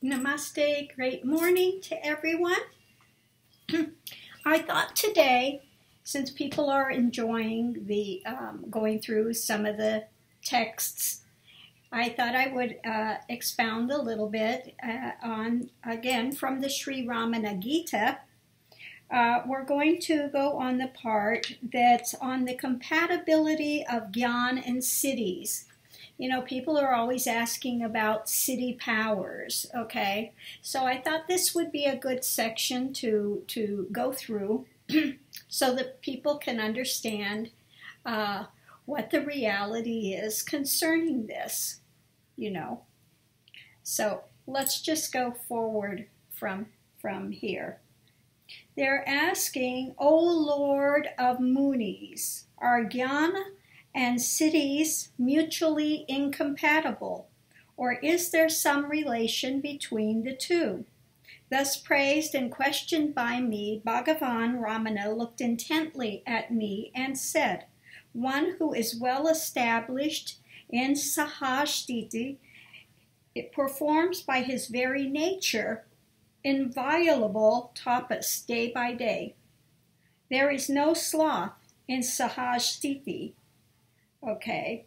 Namaste, great morning to everyone. I thought today, since people are enjoying the going through some of the texts, I thought I would expound a little bit on, again, from the Sri Ramana Gita. We're going to go on the part that's on the compatibility of Jnana and siddhis. You know, people are always asking about siddhi powers, okay? So I thought this would be a good section to go through so that people can understand what the reality is concerning this, you know. So let's just go forward from here. They're asking, O Lord of Munis, are Jnana and siddhis mutually incompatible, or is there some relation between the two? Thus praised and questioned by me, Bhagavan Ramana looked intently at me and said, one who is well established in sahasthiti, it performs by his very nature inviolable tapas day by day. There is no sloth in sahasthiti. Okay,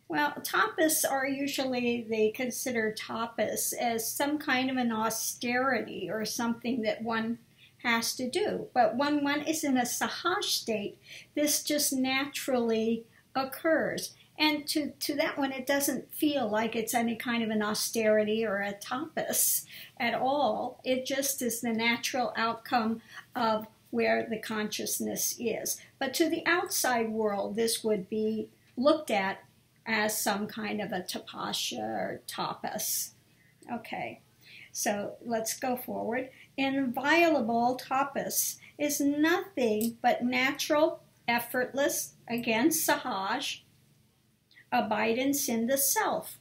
well, tapas are usually, they consider tapas as some kind of an austerity or something that one has to do. But when one is in a sahaj state, this just naturally occurs. And to that one, it doesn't feel like it's any kind of an austerity or a tapas at all. It just is the natural outcome of where the consciousness is. But to the outside world, this would be looked at as some kind of a tapasya or tapas. Okay, so let's go forward. Inviolable tapas is nothing but natural, effortless, again, sahaj, abidance in the self,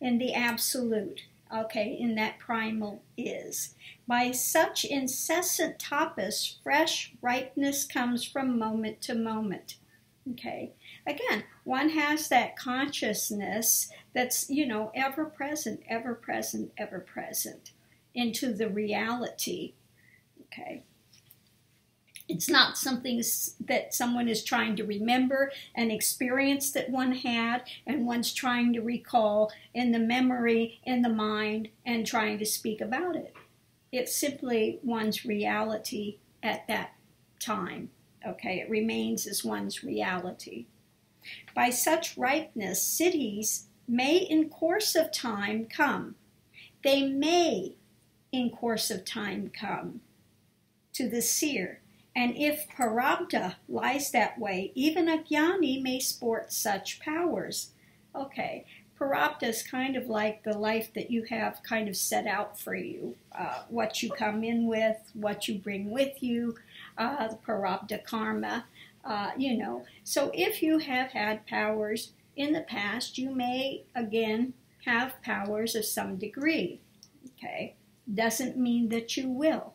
in the absolute. Okay, in that primal is. By such incessant tapas, fresh ripeness comes from moment to moment. Okay, again, one has that consciousness that's, you know, ever present, ever present, ever present into the reality. Okay. It's not something that someone is trying to remember, an experience that one had, and one's trying to recall in the memory, in the mind, and trying to speak about it. It's simply one's reality at that time. Okay, it remains as one's reality. By such ripeness, siddhis may in course of time come. They may in course of time come to the seer. And if prarabdha lies that way, even a jnani may sport such powers. Okay, prarabdha is kind of like the life that you have kind of set out for you. What you come in with, what you bring with you, the prarabdha karma, you know. So if you have had powers in the past, you may, again, have powers of some degree. Okay, doesn't mean that you will.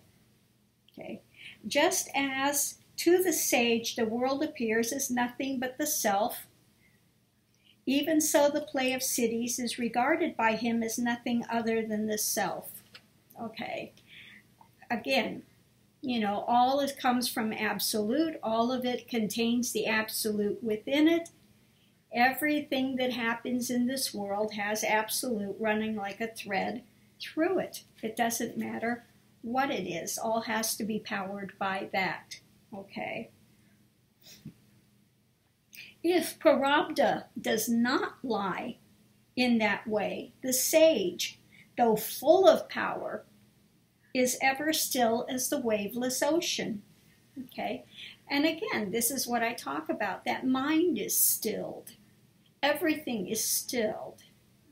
Okay. Just as to the sage the world appears as nothing but the self, even so the play of siddhis is regarded by him as nothing other than the self. Okay, again, you know, all comes from absolute. All of it contains the absolute within it. Everything that happens in this world has absolute running like a thread through it. It doesn't matter what it is, all has to be powered by that. Okay. If prarabdha does not lie in that way, the sage, though full of power, is ever still as the waveless ocean. Okay. And again, this is what I talk about. That mind is stilled. Everything is stilled.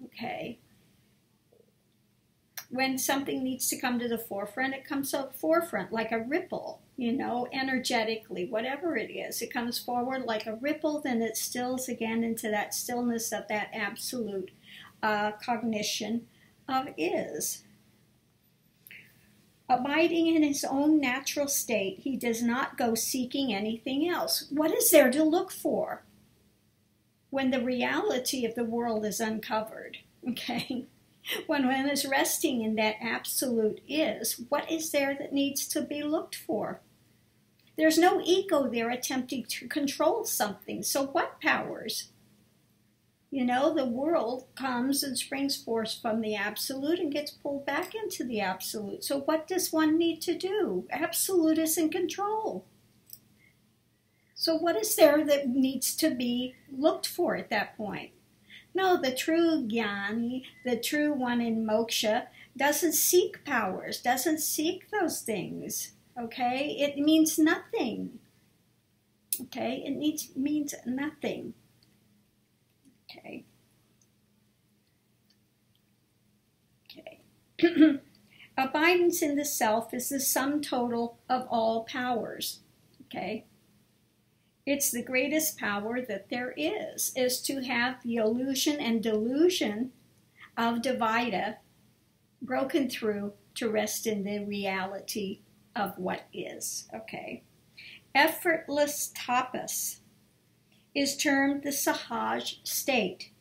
Okay. When something needs to come to the forefront, it comes to the forefront like a ripple, you know, energetically, whatever it is. It comes forward like a ripple, then it stills again into that stillness of that absolute cognition of is. Abiding in his own natural state, he does not go seeking anything else. What is there to look for when the reality of the world is uncovered? Okay. When one is resting in that absolute is, what is there that needs to be looked for? There's no ego there attempting to control something. So what powers? You know, the world comes and springs forth from the absolute and gets pulled back into the absolute. So what does one need to do? Absolute is in control. So what is there that needs to be looked for at that point? No, the true jnani, the true one in moksha, doesn't seek powers, doesn't seek those things. Okay? It means nothing. Okay? It means nothing. Okay. Okay. Abidance in the self is the sum total of all powers. Okay. It's the greatest power that there is to have the illusion and delusion of Dvaita broken through to rest in the reality of what is. Okay. Effortless tapas is termed the sahaj state.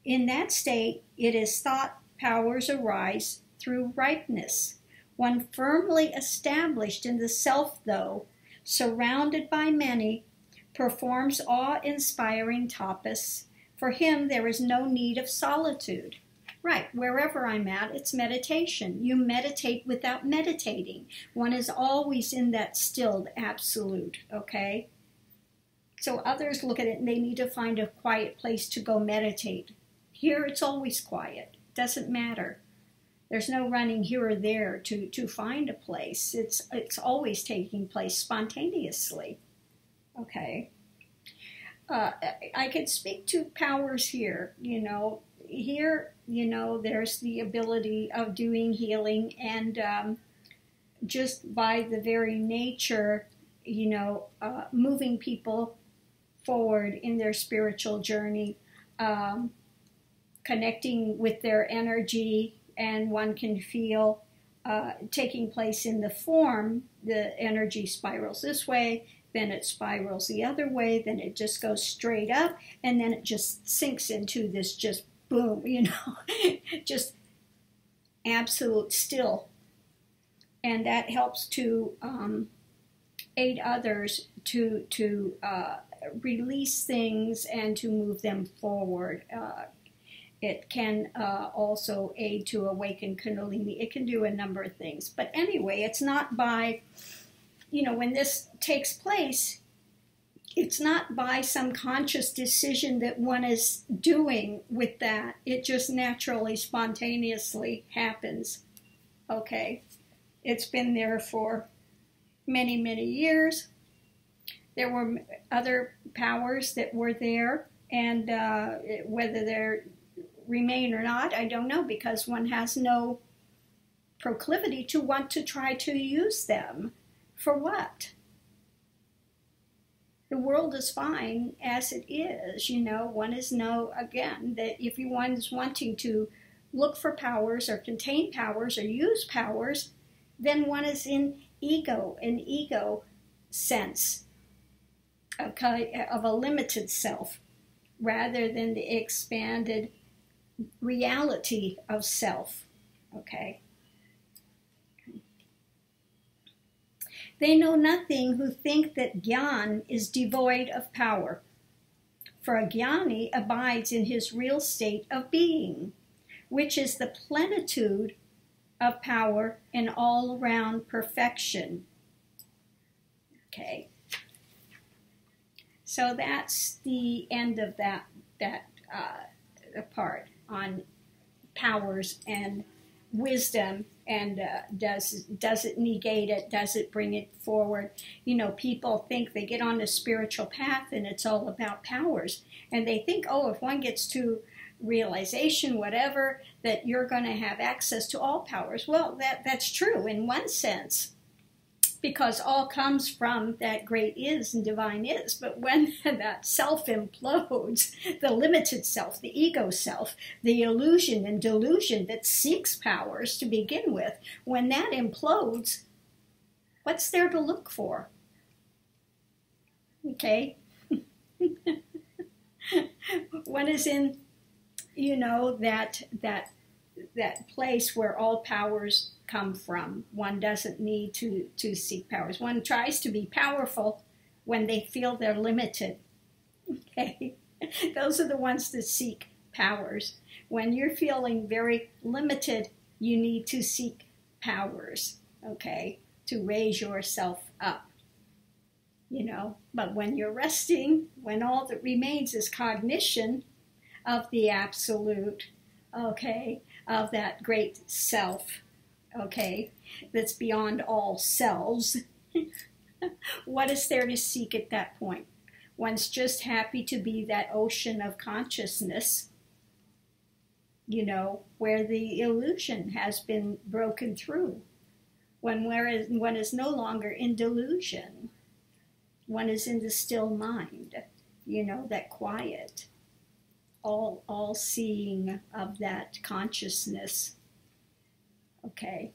In that state, it is thought powers arise through ripeness. One firmly established in the self, though, surrounded by many, performs awe-inspiring tapas. For him, there is no need of solitude. Right, wherever I'm at, it's meditation. You meditate without meditating. One is always in that stilled absolute, okay? So others look at it and they need to find a quiet place to go meditate. Here, it's always quiet. It doesn't matter. There's no running here or there to find a place. It's always taking place spontaneously. Okay. I could speak to powers here, you know. Here, you know, there's the ability of doing healing, and just by the very nature, you know, moving people forward in their spiritual journey, connecting with their energy, and one can feel taking place in the form, the energy spirals this way, then it spirals the other way, then it just goes straight up, and then it just sinks into this just boom, you know, just absolute still. And that helps to aid others to release things and to move them forward. It can also aid to awaken Kundalini. It can do a number of things. But anyway, it's not by, you know, when this takes place, it's not by some conscious decision that one is doing with that. It just naturally, spontaneously happens. Okay? It's been there for many, many years. There were other powers that were there, and whether they remain or not, I don't know, because one has no proclivity to want to try to use them. For what? The world is fine as it is, you know. One is again, that if one is wanting to look for powers or contain powers or use powers, then one is in an ego sense of a limited self, rather than the expanded reality of self, okay? They know nothing who think that Gyan is devoid of power, for a Jnani abides in his real state of being, which is the plenitude of power in all-round perfection. Okay. So that's the end of that part on powers and wisdom, and does it negate it? Does it bring it forward? You know, people think they get on the spiritual path and it's all about powers, and they think, oh, if one gets to realization, whatever, that you're going to have access to all powers. Well, that's true in one sense, because all comes from that great is and divine is. But when that self implodes, the limited self, the ego self, the illusion and delusion that seeks powers to begin with, when that implodes, what's there to look for? Okay? One is in, you know, that that place where all powers come from. One doesn't need to seek powers. One tries to be powerful when they feel they're limited. Okay? Those are the ones that seek powers. When you're feeling very limited, you need to seek powers, okay, to raise yourself up, you know. But when you're resting, when all that remains is cognition of the absolute, okay, of that great self, okay, that's beyond all selves, what is there to seek at that point? One's just happy to be that ocean of consciousness, you know, where the illusion has been broken through. When one is no longer in delusion, one is in the still mind, you know, that quiet, all seeing of that consciousness. Okay,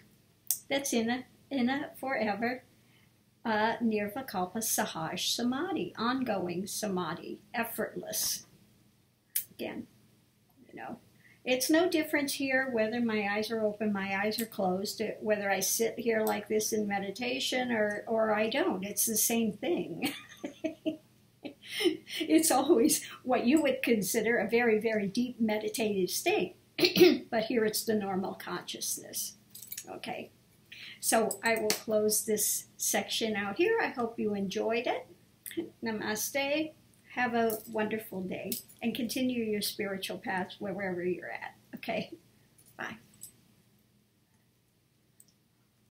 that's in a forever nirvikalpa sahaj samadhi, ongoing samadhi, effortless. Again, you know, it's no difference here whether my eyes are open, my eyes are closed, whether I sit here like this in meditation or I don't. It's the same thing. It's always what you would consider a very, very deep meditative state. But here it's the normal consciousness. Okay. So I will close this section out here. I hope you enjoyed it. Namaste. Have a wonderful day and continue your spiritual path wherever you're at. Okay? Bye.